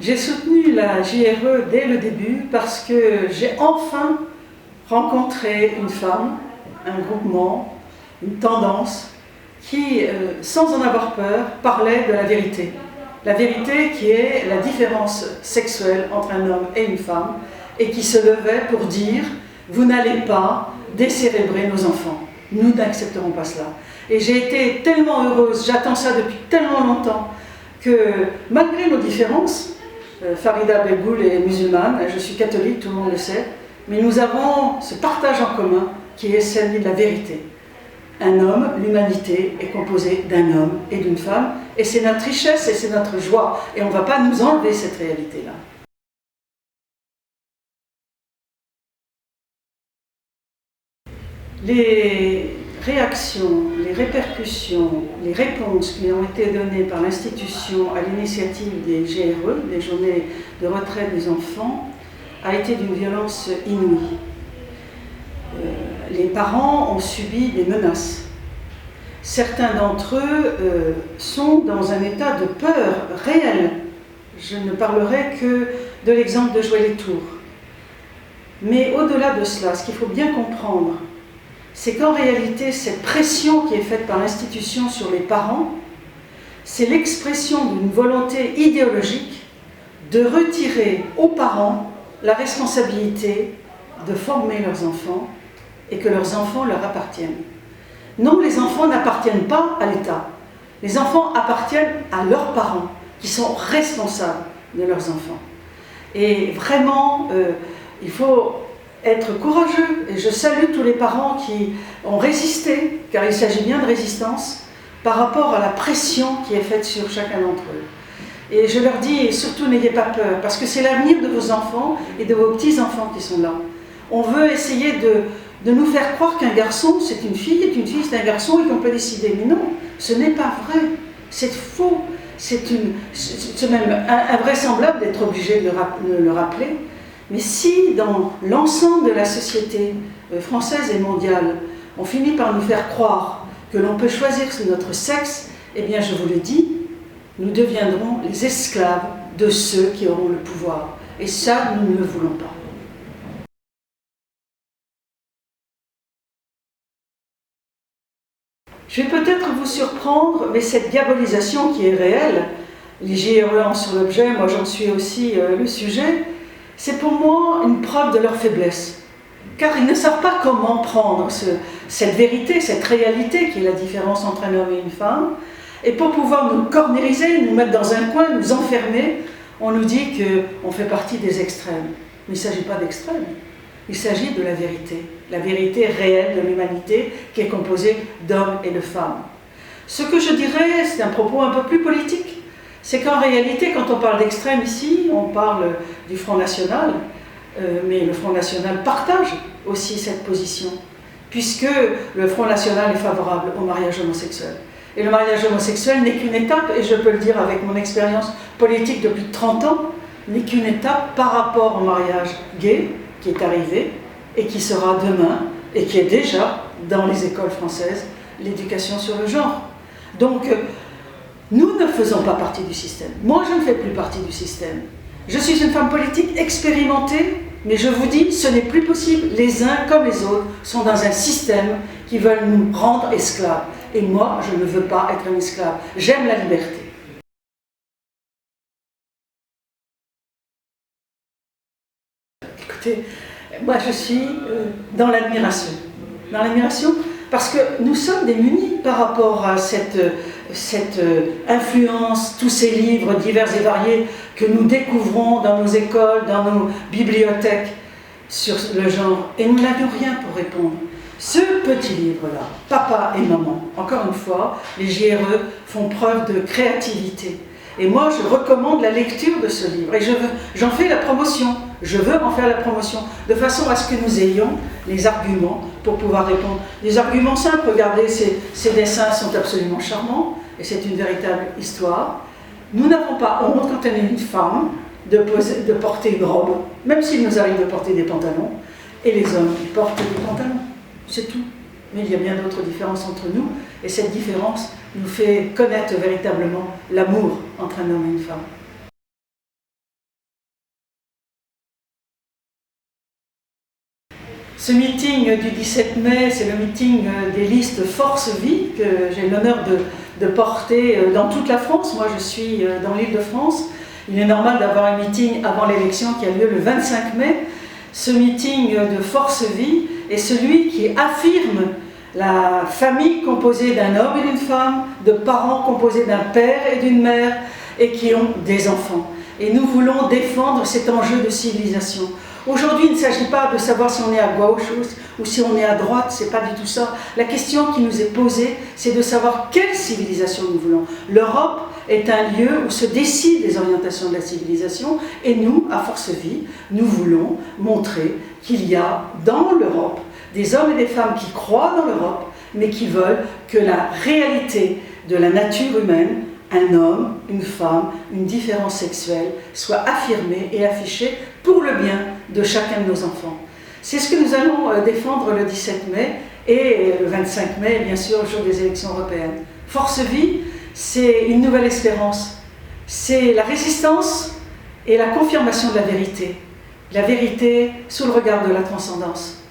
J'ai soutenu la JRE dès le début parce que j'ai enfin rencontré une femme, un groupement, une tendance qui, sans en avoir peur, parlait de la vérité. La vérité qui est la différence sexuelle entre un homme et une femme et qui se levait pour dire « Vous n'allez pas décérébrer nos enfants. Nous n'accepterons pas cela. » Et j'ai été tellement heureuse, j'attends ça depuis tellement longtemps, que malgré nos différences, Farida Belgoul est musulmane, je suis catholique, tout le monde le sait, mais nous avons ce partage en commun qui est celui de la vérité. Un homme, l'humanité est composée d'un homme et d'une femme, et c'est notre richesse et c'est notre joie, et on ne va pas nous enlever cette réalité-là. Les réactions, les répercussions, les réponses qui ont été données par l'institution à l'initiative des GRE, des journées de retraite des enfants, a été d'une violence inouïe. Les parents ont subi des menaces. Certains d'entre eux sont dans un état de peur réel. Je ne parlerai que de l'exemple de Jouer les Tours. Mais au-delà de cela, ce qu'il faut bien comprendre, c'est qu'en réalité, cette pression qui est faite par l'institution sur les parents, c'est l'expression d'une volonté idéologique de retirer aux parents la responsabilité de former leurs enfants et que leurs enfants leur appartiennent. Non, les enfants n'appartiennent pas à l'État. Les enfants appartiennent à leurs parents, qui sont responsables de leurs enfants. Et vraiment, il faut être courageux, et je salue tous les parents qui ont résisté, car il s'agit bien de résistance, par rapport à la pression qui est faite sur chacun d'entre eux. Et je leur dis, surtout n'ayez pas peur, parce que c'est l'avenir de vos enfants et de vos petits-enfants qui sont là. On veut essayer de nous faire croire qu'un garçon c'est une fille c'est un garçon et qu'on peut décider. Mais non, ce n'est pas vrai, c'est faux, c'est même invraisemblable d'être obligé de le rappeler. Mais si dans l'ensemble de la société française et mondiale, on finit par nous faire croire que l'on peut choisir notre sexe, eh bien je vous le dis, nous deviendrons les esclaves de ceux qui auront le pouvoir. Et ça, nous ne le voulons pas. Je vais peut-être vous surprendre, mais cette diabolisation qui est réelle, les JRE en sont l'objet, moi j'en suis aussi le sujet, c'est pour moi une preuve de leur faiblesse. Car ils ne savent pas comment prendre cette vérité, cette réalité qui est la différence entre un homme et une femme. Et pour pouvoir nous cornériser, nous mettre dans un coin, nous enfermer, on nous dit qu'on fait partie des extrêmes. Mais il ne s'agit pas d'extrêmes, il s'agit de la vérité réelle de l'humanité qui est composée d'hommes et de femmes. Ce que je dirais, c'est un propos un peu plus politique, c'est qu'en réalité, quand on parle d'extrême ici, on parle du Front National, mais le Front National partage aussi cette position, puisque le Front National est favorable au mariage homosexuel. Et le mariage homosexuel n'est qu'une étape, et je peux le dire avec mon expérience politique depuis 30 ans, n'est qu'une étape par rapport au mariage gay qui est arrivé et qui sera demain, et qui est déjà dans les écoles françaises, l'éducation sur le genre. Donc, nous ne faisons pas partie du système. Moi, je ne fais plus partie du système. Je suis une femme politique expérimentée, mais je vous dis, ce n'est plus possible. Les uns comme les autres sont dans un système qui veulent nous rendre esclaves. Et moi, je ne veux pas être un esclave. J'aime la liberté. Écoutez, moi je suis dans l'admiration. Dans l'admiration parce que nous sommes démunis par rapport à cette influence, tous ces livres divers et variés que nous découvrons dans nos écoles, dans nos bibliothèques sur le genre. Et nous n'avions rien pour répondre. Ce petit livre-là, Papa et Maman, encore une fois, les JRE font preuve de créativité. Et moi, je recommande la lecture de ce livre. Et j'en fais la promotion. Je veux en faire la promotion, de façon à ce que nous ayons les arguments pour pouvoir répondre. Des arguments simples, regardez, ces dessins sont absolument charmants, et c'est une véritable histoire. Nous n'avons pas honte, quand on est une femme, de porter une robe, même s'il nous arrive de porter des pantalons, et les hommes, ils portent des pantalons. C'est tout. Mais il y a bien d'autres différences entre nous, et cette différence nous fait connaître véritablement l'amour entre un homme et une femme. Ce meeting du 17 mai, c'est le meeting des listes Force Vie que j'ai l'honneur de porter dans toute la France. Moi, je suis dans l'Île-de-France. Il est normal d'avoir un meeting avant l'élection qui a lieu le 25 mai. Ce meeting de Force Vie est celui qui affirme la famille composée d'un homme et d'une femme, de parents composés d'un père et d'une mère, et qui ont des enfants. Et nous voulons défendre cet enjeu de civilisation. Aujourd'hui, il ne s'agit pas de savoir si on est à gauche ou si on est à droite, c'est pas du tout ça. La question qui nous est posée, c'est de savoir quelle civilisation nous voulons. L'Europe est un lieu où se décident les orientations de la civilisation, et nous, à Force Vie, nous voulons montrer qu'il y a dans l'Europe des hommes et des femmes qui croient dans l'Europe, mais qui veulent que la réalité de la nature humaine, un homme, une femme, une différence sexuelle, soit affirmée et affichée pour le bien de chacun de nos enfants. C'est ce que nous allons défendre le 17 mai et le 25 mai, bien sûr, le jour des élections européennes. Force Vie, c'est une nouvelle espérance. C'est la résistance et la confirmation de la vérité. La vérité sous le regard de la transcendance.